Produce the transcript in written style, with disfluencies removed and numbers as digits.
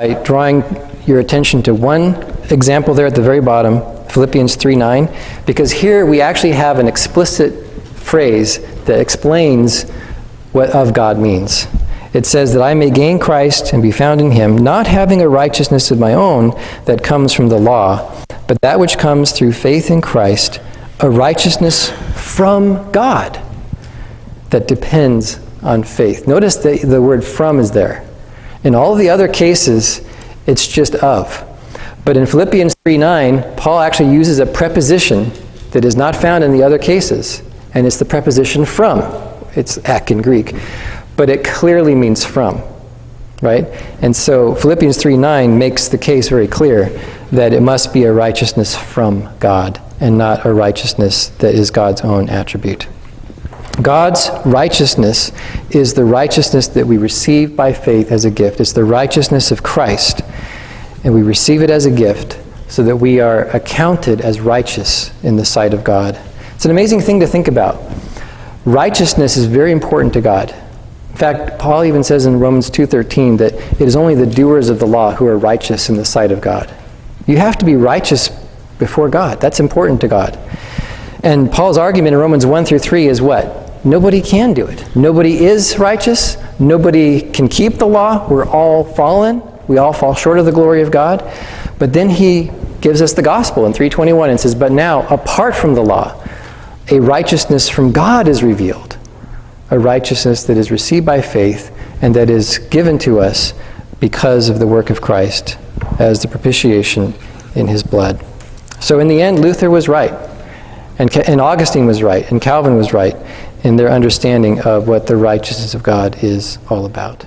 by drawing your attention to one example there at the very bottom, Philippians 3:9, because here we actually have an explicit phrase that explains what of God means. It says that I may gain Christ and be found in him, not having a righteousness of my own that comes from the law, but that which comes through faith in Christ, a righteousness from God that depends on faith. Notice that the word from is there. In all of the other cases, it's just of. But in Philippians 3:9, Paul actually uses a preposition that is not found in the other cases, and it's the preposition from. It's ek in Greek, but it clearly means from, right? And so Philippians 3:9 makes the case very clear that it must be a righteousness from God and not a righteousness that is God's own attribute. God's righteousness is the righteousness that we receive by faith as a gift. It's the righteousness of Christ, and we receive it as a gift so that we are accounted as righteous in the sight of God. It's an amazing thing to think about. Righteousness is very important to God. In fact, Paul even says in Romans 2:13 that it is only the doers of the law who are righteous in the sight of God. You have to be righteous before God. That's important to God. And Paul's argument in Romans 1-3 is what? Nobody can do it. Nobody is righteous. Nobody can keep the law. We're all fallen. We all fall short of the glory of God. But then he gives us the gospel in 3:21 and says, but now, apart from the law, a righteousness from God is revealed. A righteousness that is received by faith and that is given to us because of the work of Christ as the propitiation in his blood. So in the end, Luther was right, and Augustine was right, and Calvin was right in their understanding of what the righteousness of God is all about.